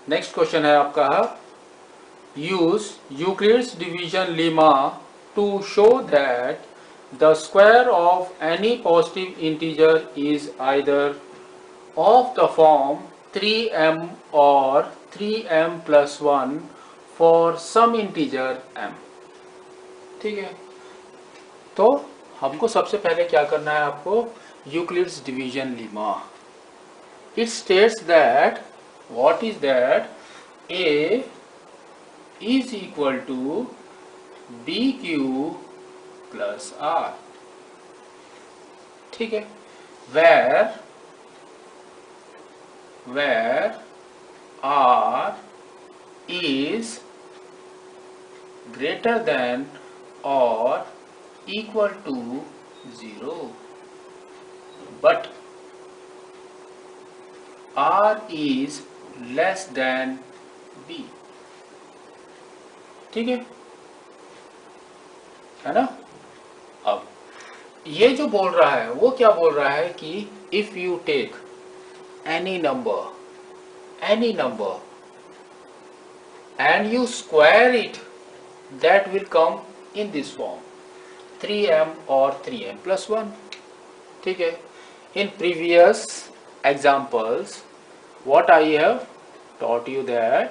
Next question है आपका, use Euclid's division lemma to show that the square of any positive integer is either of the form 3m और 3m plus 1 for some integer m। ठीक है, तो हमको सबसे पहले क्या करना है, आपको Euclid's division lemma. It states that what is that a is equal to bq plus r। ठीक है, where r is greater than or equal to 0 but r is less than b। ठीक है ना। अब ये जो बोल रहा है वो क्या बोल रहा है कि if you take any number and you square it, that will come in this form 3m or 3m plus 1। ठीक है, in previous examples what I have taught you that,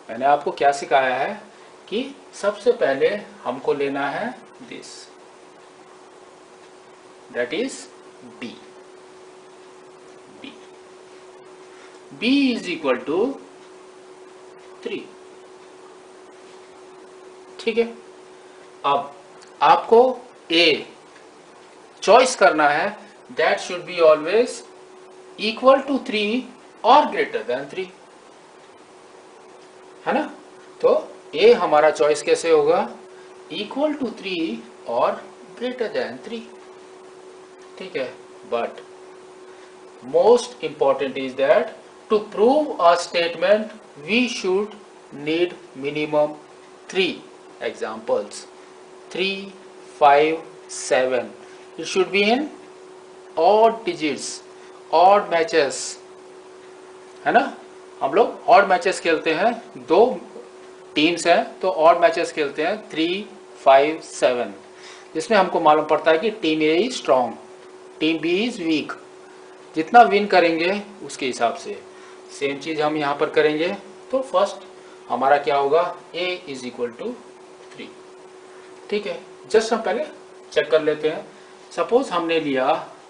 मैंने आपको क्या सिखाया है कि सबसे पहले हमको लेना है this, that is b is equal to 3। ठीक है, अब आपको a चॉइस करना है, that should be always equal to 3 or greater than 3, है ना। तो a हमारा चॉइस कैसे होगा, इक्वल टू 3 और ग्रेटर देन 3। ठीक है, but most important is that to prove a statement we should need minimum 3 examples, 3, 5, 7। It should be in odd digits, odd matches, है ना। हम लोग ऑड मैचेस खेलते हैं, 2 टीम्स हैं तो ऑड मैचेस खेलते हैं 3, 5, 7, जिसमें हमको मालूम पड़ता है कि team A is strong, team B is weak. जितना विन करेंगे उसके हिसाब से सेम चीज हम यहाँ पर करेंगे। तो फर्स्ट हमारा क्या होगा, a इज इक्वल टू 3। ठीक है, जस्ट हम पहले चेक कर लेते हैं। सपोज हमने लिया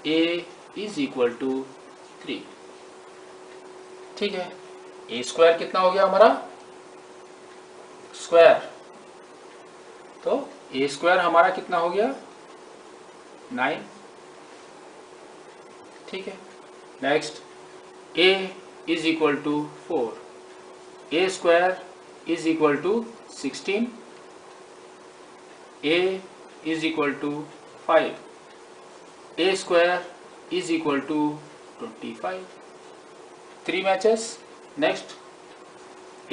a इज इक्वल टू 3। ठीक है, ए स्क्वायर कितना हो गया हमारा, स्क्वायर, तो ए स्क्वायर हमारा कितना हो गया, 9। ठीक है, next a is equal to 4, a square is equal to 16, a is equal to 5, a square is equal to 25। 3 matches. Next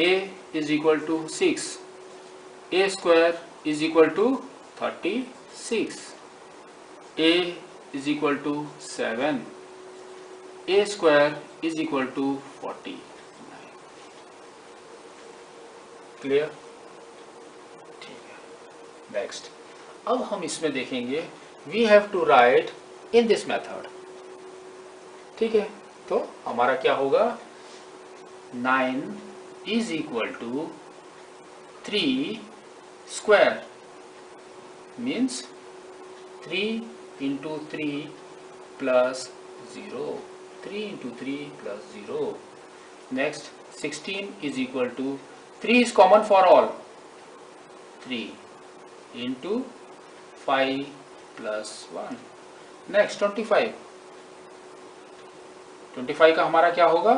a is equal to 6, a square is equal to 36, a is equal to 7, a square is equal to 49। Clear. ठीक है, next अब हम इसमें देखेंगे we have to write in this method. ठीक है, तो हमारा क्या होगा, 9 is equal to 3 square means 3 into 3 plus 0, 3 into 3 plus 0। Next 16 is equal to 3 is common for all, 3 into 5 plus 1। Next 25 का हमारा क्या होगा,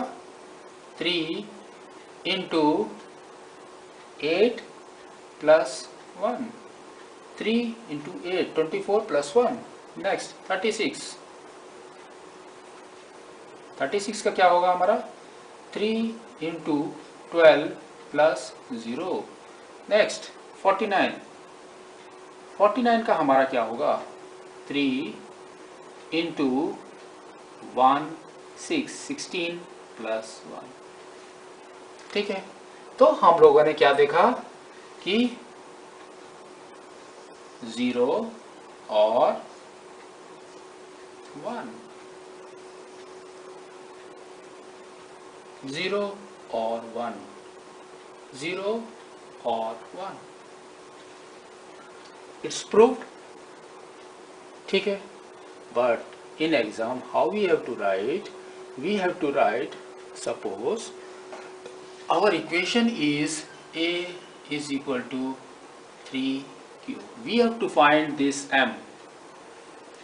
3 into 8 plus 1, 3 into 8, 24 plus 1। Next 36 का क्या होगा हमारा, 3 into 12 plus 0। Next 49 का हमारा क्या होगा, 3 into 1, 6, 16 plus 1। ठीक है, तो हम लोगों ने क्या देखा कि 0 और 1, 0 और 1, 0 और 1, इट्स प्रूव्ड। ठीक है, but in exam how we have to write, we have to write suppose our equation is a is equal to 3q. We have to find this m.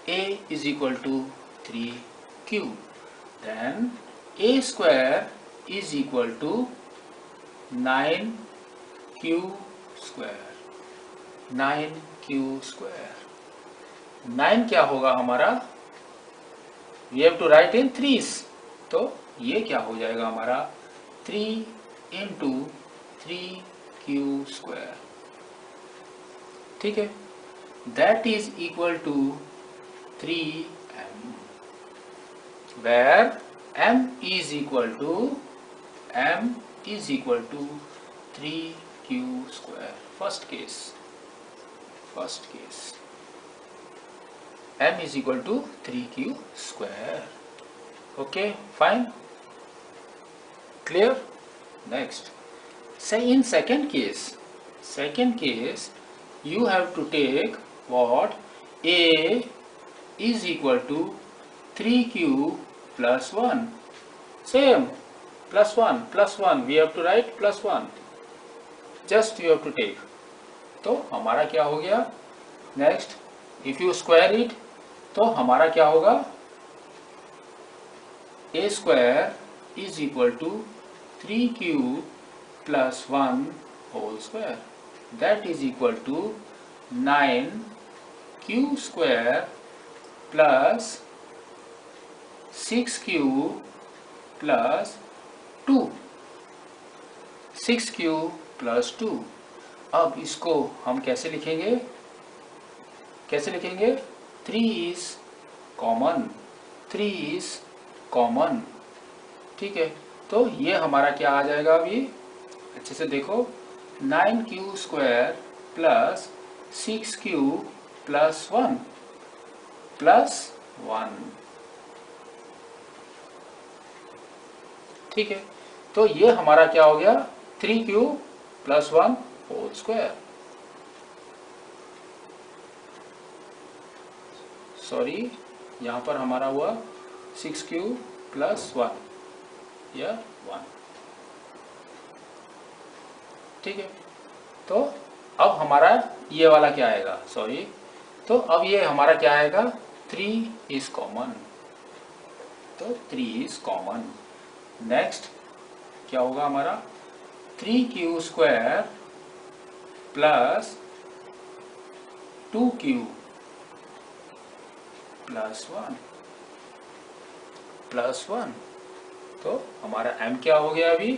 A is equal to 3q. Then a square is equal to 9q square. 9q square. 9 क्या होगा हमारा? We have to write in threes. तो ये क्या हो जाएगा हमारा? 3 into 3q square. ठीक है, that is equal to 3m, where m is equal to 3q square. First case m is equal to 3q square. Okay, fine, clear. Next, say in second case you have to take what? A is equal to 3q plus 1. Same, plus 1 we have to write plus 1, just you have to take. तो हमारा क्या हो गया? Next, if you square it, तो हमारा क्या होगा? A square is equal to 3q plus 1 whole square, that is equal to 9q square plus 6q plus 2. 6q plus 2. अब इसको हम कैसे लिखेंगे? 3 is common. ठीक है, तो ये हमारा क्या आ जाएगा? अभी अच्छे से देखो, 9q square plus 6q plus 1 ठीक है, तो ये हमारा क्या हो गया? 3q plus 1 whole square. Sorry, यहाँ पर हमारा हुआ 6q प्लस 1 या 1. ठीक है, तो अब हमारा ये वाला क्या आएगा? सॉरी, तो अब ये हमारा क्या आएगा? 3 इज कॉमन. तो 3 इज कॉमन. नेक्स्ट क्या होगा हमारा? 3q square plus 2q plus 1. तो हमारा m क्या हो गया? अभी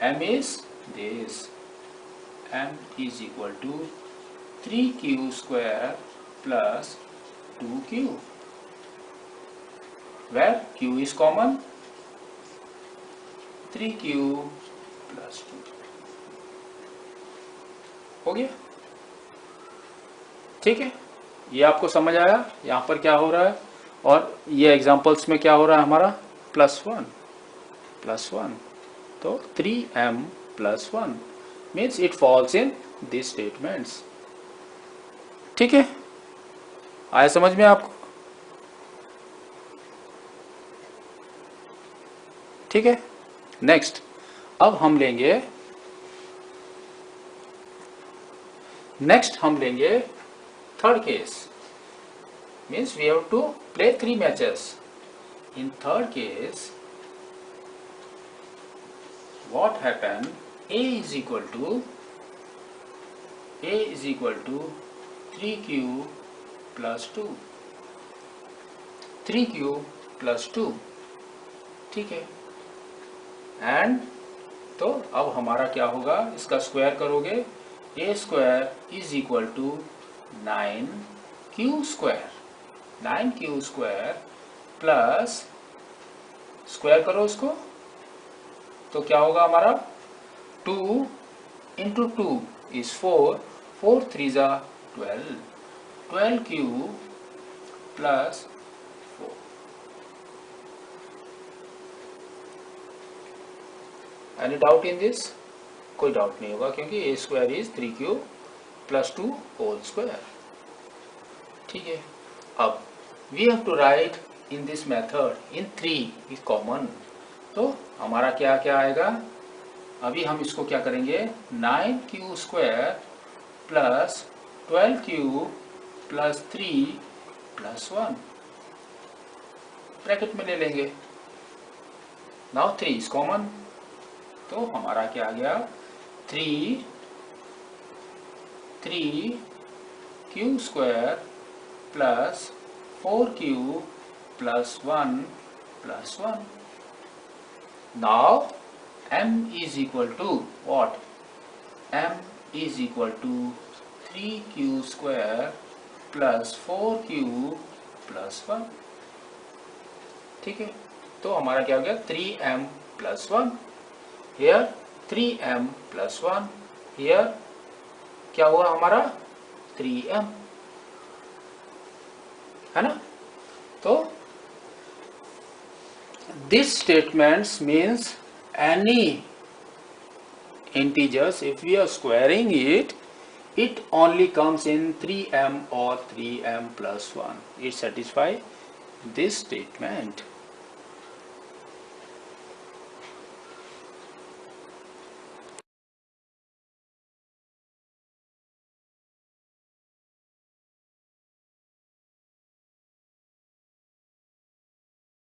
m is this, m is equal to 3q square plus 2q, where q is common. 3q plus 2 हो गया. ठीक है, ये आपको समझ आया यहाँ पर क्या हो रहा है? और ये एग्जांपल्स में क्या हो रहा है हमारा? प्लस 1. तो 3m plus 1 means it falls in these statements. ठीक है, आया समझ में आपको? ठीक है, नेक्स्ट अब हम लेंगे third case. Means we have to play 3 matches. In third case what happened? A is equal to 3q plus 2. 3q plus 2. ठीक है, एंड तो अब हमारा क्या होगा? इसका स्क्वायर करोगे, a square is equal to 9q square plus, square करो इसको, तो क्या होगा हमारा 2 इंटू 2 इज 4, 4 3 जा 12, 12 cube plus 4। Any doubt in this? कोई डाउट नहीं होगा क्योंकि A square is 3 cube plus 2 whole square. ठीक है, अब we have to write in this method in 3 is common. तो हमारा क्या क्या आएगा, अभी हम इसको क्या करेंगे, 9 Q square plus 12 Q plus 3 plus 1 bracket में ले लेंगे। नाउ 3 इज कॉमन, तो हमारा क्या आ गया, 3 Q square plus 4 Q plus 1 plus 1। Now m is equal to what? m is equal to 3q square plus 4q plus 1। ठीक है, तो हमारा क्या हो गया, 3m plus 1 here, 3m plus 1 here, क्या हुआ हमारा 3m, है ना। तो this statements means any integers, if we are squaring it, it only comes in 3m or 3m plus 1. It satisfies this statement.